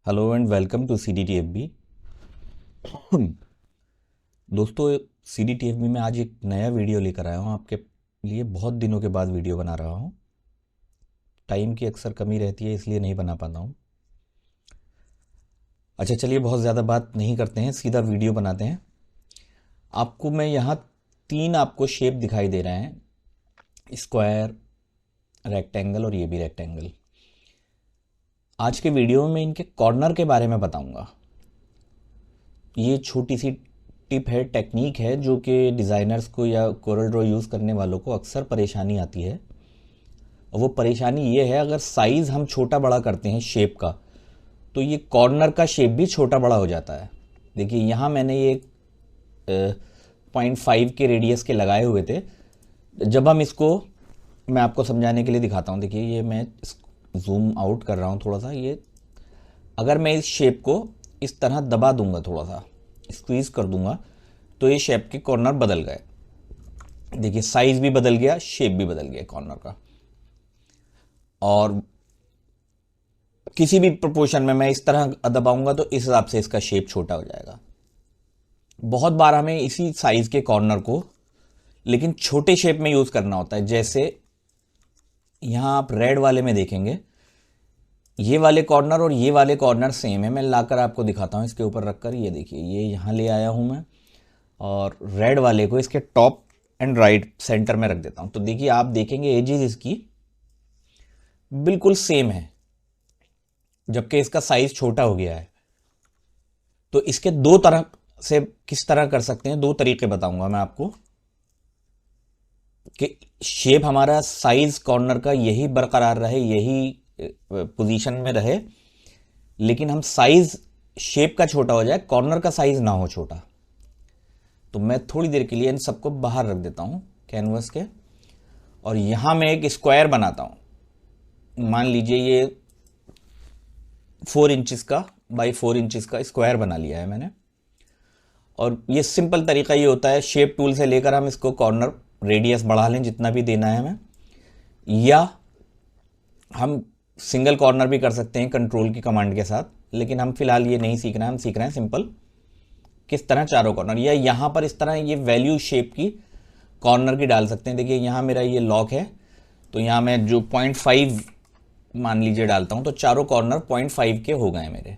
Hello and welcome to CDTFB। दोस्तों, CDTFB में आज एक नया वीडियो लेकर आया हूँ आपके लिए। बहुत दिनों के बाद वीडियो बना रहा हूँ। टाइम की अक्सर कमी रहती है, इसलिए नहीं बना पाता हूँ। अच्छा, चलिए बहुत ज़्यादा बात नहीं करते हैं, सीधा वीडियो बनाते हैं। आपको मैं यहाँ तीन आपको शेप दिखाई दे रहे हैं, स्क्वायर, रेक्टेंगल और ये भी रेक्टेंगल। आज के वीडियो में इनके कॉर्नर के बारे में बताऊँगा। ये छोटी सी टिप है, टेक्निक है, जो कि डिज़ाइनर्स को या कोरल ड्रॉ यूज़ करने वालों को अक्सर परेशानी आती है। और वो परेशानी ये है, अगर साइज़ हम छोटा बड़ा करते हैं शेप का, तो ये कॉर्नर का शेप भी छोटा बड़ा हो जाता है। देखिए यहाँ मैंने ये 0.5 के रेडियस के लगाए हुए थे। जब हम इसको, मैं आपको समझाने के लिए दिखाता हूँ। देखिए ये मैं जूम आउट कर रहा हूँ थोड़ा सा। ये अगर मैं इस शेप को इस तरह दबा दूंगा, थोड़ा सा स्क्वीज कर दूंगा, तो ये शेप के कॉर्नर बदल गए। देखिए साइज भी बदल गया, शेप भी बदल गया कॉर्नर का। और किसी भी प्रोपोर्शन में मैं इस तरह दबाऊंगा तो इस हिसाब से इसका शेप छोटा हो जाएगा। बहुत बार हमें इसी साइज के कॉर्नर को लेकिन छोटे शेप में यूज करना होता है। जैसे यहां आप रेड वाले में देखेंगे, ये वाले कॉर्नर और ये वाले कॉर्नर सेम है। मैं लाकर आपको दिखाता हूं, इसके ऊपर रखकर। ये देखिए, ये यहां ले आया हूं मैं, और रेड वाले को इसके टॉप एंड राइट सेंटर में रख देता हूं। तो देखिए आप देखेंगे एजेस इसकी बिल्कुल सेम है, जबकि इसका साइज छोटा हो गया है। तो इसके दो तरह से किस तरह कर सकते हैं, दो तरीके बताऊंगा मैं आपको, कि शेप हमारा साइज कॉर्नर का यही बरकरार रहे, यही पोजीशन में रहे, लेकिन हम साइज शेप का छोटा हो जाए, कॉर्नर का साइज ना हो छोटा। तो मैं थोड़ी देर के लिए इन सबको बाहर रख देता हूं कैनवस के, और यहां मैं एक स्क्वायर बनाता हूं। मान लीजिए ये 4 इंचेस का बाई 4 इंचेस का स्क्वायर बना लिया है मैंने। और ये सिंपल तरीका ये होता है, शेप टूल से लेकर हम इसको कॉर्नर रेडियस बढ़ा लें जितना भी देना है हमें, या हम सिंगल कॉर्नर भी कर सकते हैं कंट्रोल की कमांड के साथ। लेकिन हम फिलहाल ये नहीं सीख रहे हैं, हम सीख रहे हैं सिंपल किस तरह चारों कॉर्नर, या यहां पर इस तरह ये वैल्यू शेप की कॉर्नर की डाल सकते हैं। देखिए यहां मेरा ये लॉक है, तो यहां मैं जो 0.5 मान लीजिए डालता हूं, तो चारों कॉर्नर 0.5 के हो गए मेरे।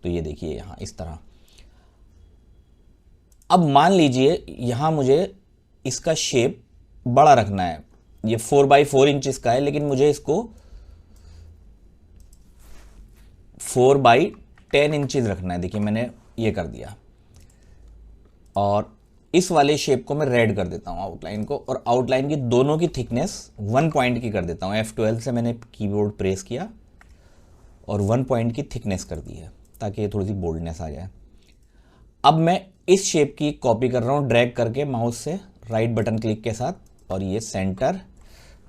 तो ये देखिए यहां इस तरह। अब मान लीजिए यहां मुझे इसका शेप बड़ा रखना है। ये 4x4 इंचेस का है, लेकिन मुझे इसको 4x10 इंचेस रखना है। देखिए मैंने ये कर दिया, और इस वाले शेप को मैं रेड कर देता हूं, आउटलाइन को, और आउटलाइन की दोनों की थिकनेस 1 पॉइंट की कर देता हूं। F12 से मैंने कीबोर्ड प्रेस किया और 1 पॉइंट की थिकनेस कर दी है, ताकि ये थोड़ी सी बोल्डनेस आ जाए। अब मैं इस शेप की कॉपी कर रहा हूं, ड्रैग करके माउस से राइट बटन क्लिक के साथ, और ये सेंटर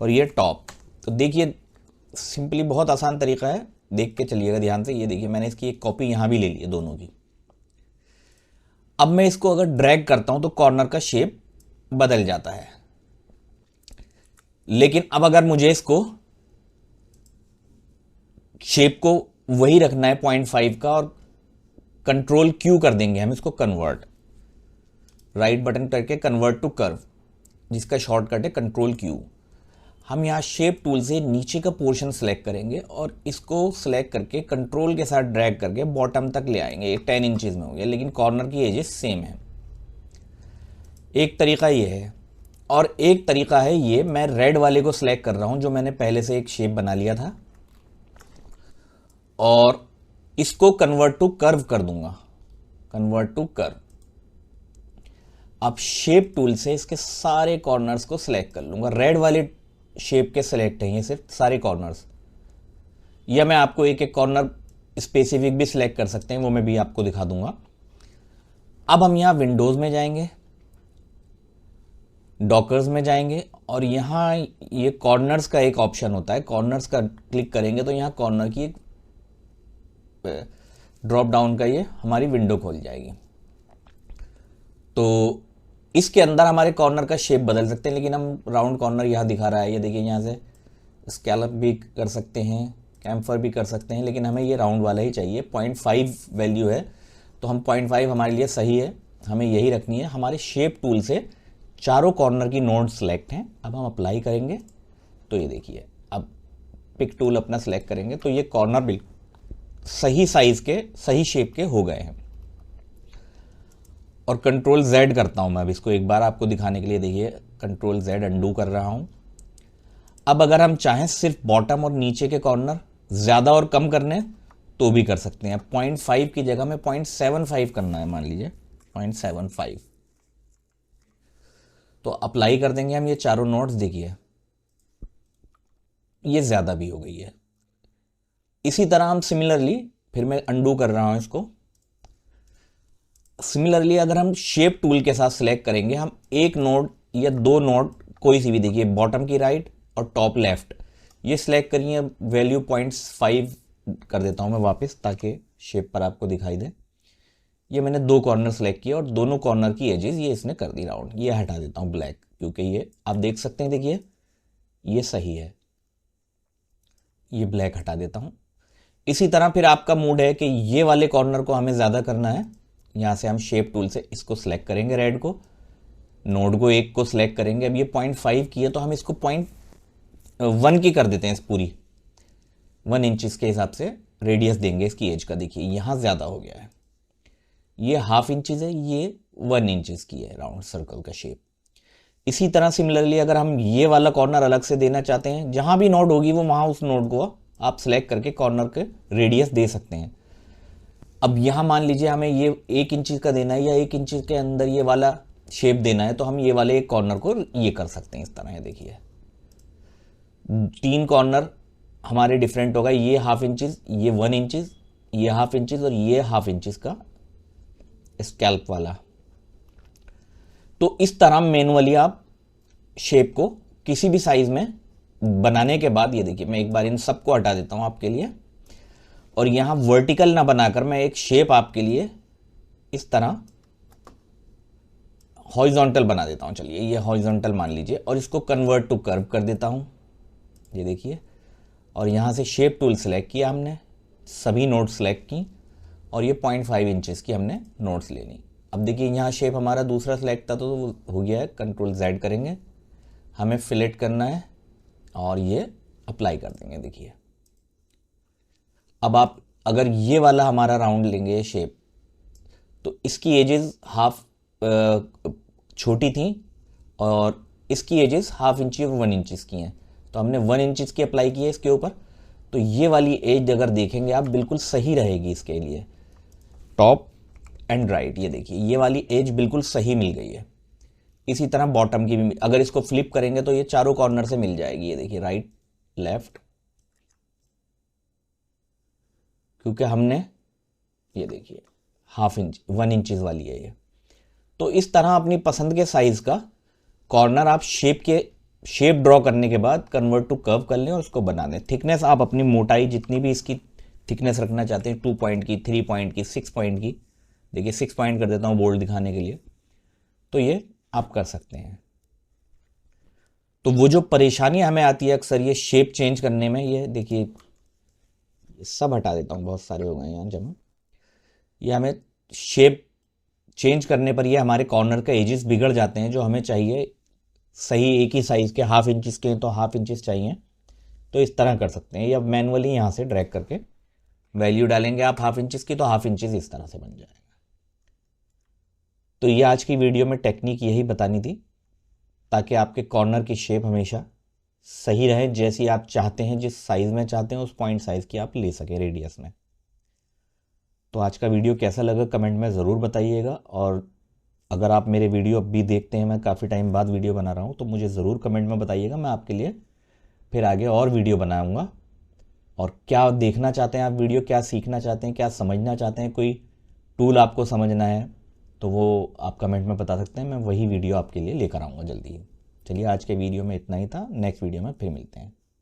और ये टॉप। तो देखिए सिंपली बहुत आसान तरीका है, देख के चलिएगा ध्यान से। ये देखिए मैंने इसकी एक कॉपी यहां भी ले ली है, दोनों की। अब मैं इसको अगर ड्रैग करता हूं तो कॉर्नर का शेप बदल जाता है। लेकिन अब अगर मुझे इसको शेप को वही रखना है 0.5 का, और कंट्रोल क्यू कर देंगे हम इसको कन्वर्ट, राइट बटन करके कन्वर्ट टू कर्व, जिसका शॉर्टकट है कंट्रोल क्यू। हम यहां शेप टूल से नीचे का पोर्शन सेलेक्ट करेंगे, और इसको सेलेक्ट करके कंट्रोल के साथ ड्रैग करके बॉटम तक ले आएंगे। ये 10 इंचेस में हो गया, लेकिन कॉर्नर की एजेस सेम है। एक तरीका ये है, और एक तरीका है ये, मैं रेड वाले को सिलेक्ट कर रहा हूं, जो मैंने पहले से एक शेप बना लिया था, और इसको कन्वर्ट टू कर्व कर दूंगा, कन्वर्ट टू कर्व। अब शेप टूल से इसके सारे कॉर्नर्स को सिलेक्ट कर लूंगा। रेड वाले शेप के सिलेक्ट हैं ये सिर्फ सारे कॉर्नर्स, या मैं आपको एक एक कॉर्नर स्पेसिफिक भी सिलेक्ट कर सकते हैं, वो मैं भी आपको दिखा दूंगा। अब हम यहां विंडोज में जाएंगे, डॉकर्स में जाएंगे, और यहां ये कॉर्नर्स का एक ऑप्शन होता है, कॉर्नर्स का क्लिक करेंगे तो यहां कॉर्नर की एक ड्रॉप डाउन का ये हमारी विंडो खोल जाएगी। तो इसके अंदर हमारे कॉर्नर का शेप बदल सकते हैं, लेकिन हम राउंड कॉर्नर यहां दिखा रहा है, ये देखिए यहां से स्कैलप भी कर सकते हैं, कैम्फर भी कर सकते हैं, लेकिन हमें ये राउंड वाला ही चाहिए। 0.5 वैल्यू है तो हम 0.5 हमारे लिए सही है, हमें यही रखनी है। हमारे शेप टूल से चारों कॉर्नर की नोड सेलेक्ट हैं। अब हम अप्लाई करेंगे तो ये देखिए, अब पिक टूल अपना सेलेक्ट करेंगे तो ये कॉर्नर बिल्कुल सही साइज के, सही शेप के हो गए हैं। और कंट्रोल Z करता हूं मैं अब इसको एक बार आपको दिखाने के लिए। देखिए कंट्रोल Z अंडू कर रहा हूं। अब अगर हम चाहें सिर्फ बॉटम और नीचे के कॉर्नर ज़्यादा और कम करने तो भी कर सकते हैं। 0.5 की जगह में 0.75 करना है, मान लीजिए 0.75, तो अप्लाई कर देंगे हम ये चारों नोट्स। देखिए ये ज़्यादा भी हो गई है। इसी तरह हम सिमिलरली, फिर मैं अंडू कर रहा हूं इसको। सिमिलरली अगर हम शेप टूल के साथ सिलेक्ट करेंगे, हम एक नोड या दो नोड कोई सी भी, देखिए बॉटम की राइट और टॉप लेफ्ट, ये सिलेक्ट करिए। वैल्यू 0.5 कर देता हूं मैं वापस, ताकि शेप पर आपको दिखाई दे। ये मैंने दो कॉर्नर सेलेक्ट किया और दोनों कॉर्नर की एजेस ये इसने कर दी राउंड। ये हटा देता हूं ब्लैक, क्योंकि ये आप देख सकते हैं, देखिए ये सही है। ये ब्लैक हटा देता हूं। इसी तरह फिर आपका मूड है कि ये वाले कॉर्नर को हमें ज़्यादा करना है, यहाँ से हम शेप टूल से इसको सिलेक्ट करेंगे, रेड को, नोड को एक को सिलेक्ट करेंगे। अब ये 0.5 की है तो हम इसको 0.1 की कर देते हैं। इस पूरी 1 इंचज़ के हिसाब से रेडियस देंगे इसकी एज का। देखिए यहाँ ज़्यादा हो गया है, ये 1/2 इंचज़ है, ये 1 इंचज़ की है राउंड सर्कल का शेप। इसी तरह सिमिलरली अगर हम ये वाला कॉर्नर अलग से देना चाहते हैं, जहाँ भी नोड होगी वो वहाँ उस नोड को आप सिलेक्ट करके कॉर्नर के रेडियस दे सकते हैं। अब यहाँ मान लीजिए हमें ये 1 इंच का देना है या 1 इंच के अंदर ये वाला शेप देना है, तो हम ये वाले एक कॉर्नर को ये कर सकते हैं इस तरह। है देखिए 3 कॉर्नर हमारे डिफरेंट होगा। ये 1/2 इंचज़, ये 1 इंचज़, ये 1/2 इंचज़ और ये 1/2 इंचज़ का स्कैल्प वाला। तो इस तरह मैनुअली आप शेप को किसी भी साइज में बनाने के बाद, ये देखिए मैं एक बार इन सबको हटा देता हूं आपके लिए, और यहां वर्टिकल ना बनाकर मैं एक शेप आपके लिए इस तरह हॉरिजॉन्टल बना देता हूं। चलिए ये हॉरिजॉन्टल मान लीजिए, और इसको कन्वर्ट टू कर्व कर देता हूं। ये देखिए, और यहां से शेप टूल सेलेक्ट किया हमने, सभी नोट्स सेलेक्ट की, और ये 0.5 इंचज़ की हमने नोट्स ले ली। अब देखिए यहाँ शेप हमारा दूसरा सेलेक्ट था तो वो हो गया है। कंट्रोल Z करेंगे, हमें फिलेट करना है और ये अप्लाई कर देंगे। देखिए अब आप अगर ये वाला हमारा राउंड लेंगे शेप, तो इसकी एजेस हाफ छोटी थी और इसकी एजेस 1/2 इंची और 1 इंचज़ की हैं, तो हमने 1 इंचज़ की अप्लाई की है इसके ऊपर। तो ये वाली एज अगर देखेंगे आप बिल्कुल सही रहेगी इसके लिए, टॉप एंड राइट। ये देखिए ये वाली एज बिल्कुल सही मिल गई है। इसी तरह बॉटम की भी, अगर इसको फ्लिप करेंगे तो ये चारों कॉर्नर से मिल जाएगी। ये देखिए राइट लेफ्ट, क्योंकि हमने ये देखिए 1/2 इंच 1 इंचज़ वाली है ये। तो इस तरह अपनी पसंद के साइज का कॉर्नर आप शेप ड्रॉ करने के बाद कन्वर्ट टू कर्व कर लें और उसको बना दें। थिकनेस आप अपनी मोटाई जितनी भी इसकी थिकनेस रखना चाहते हैं, 2 पॉइंट की, 3 पॉइंट की, 6 पॉइंट की, देखिए 6 पॉइंट कर देता हूँ बोल्ड दिखाने के लिए, तो ये आप कर सकते हैं। तो वो जो परेशानी हमें आती है अक्सर ये शेप चेंज करने में, ये देखिए ये सब हटा देता हूँ, बहुत सारे हो गए यहाँ जमा। ये हमें शेप चेंज करने पर ये हमारे कॉर्नर के एजेस बिगड़ जाते हैं, जो हमें चाहिए सही एक ही साइज़ के। 1/2 इंचज़ के तो 1/2 इंचज़ चाहिए, तो इस तरह कर सकते हैं, या मैनुअली यहाँ से ड्रैग करके वैल्यू डालेंगे आप 1/2 इंचज़ की, तो 1/2 इंचज़ इस तरह से बन जाएगा। तो ये आज की वीडियो में टेक्निक यही बतानी थी, ताकि आपके कॉर्नर की शेप हमेशा सही रहे, जैसी आप चाहते हैं, जिस साइज़ में चाहते हैं उस पॉइंट साइज़ की आप ले सकें रेडियस में। तो आज का वीडियो कैसा लगा कमेंट में ज़रूर बताइएगा, और अगर आप मेरे वीडियो अब भी देखते हैं, मैं काफ़ी टाइम बाद वीडियो बना रहा हूँ, तो मुझे ज़रूर कमेंट में बताइएगा। मैं आपके लिए फिर आगे और वीडियो बनाऊँगा। और क्या देखना चाहते हैं आप वीडियो, क्या सीखना चाहते हैं, क्या समझना चाहते हैं, कोई टूल आपको समझना है, तो वो आप कमेंट में बता सकते हैं। मैं वही वीडियो आपके लिए लेकर आऊँगा जल्दी ही। चलिए आज के वीडियो में इतना ही था, नेक्स्ट वीडियो में फिर मिलते हैं।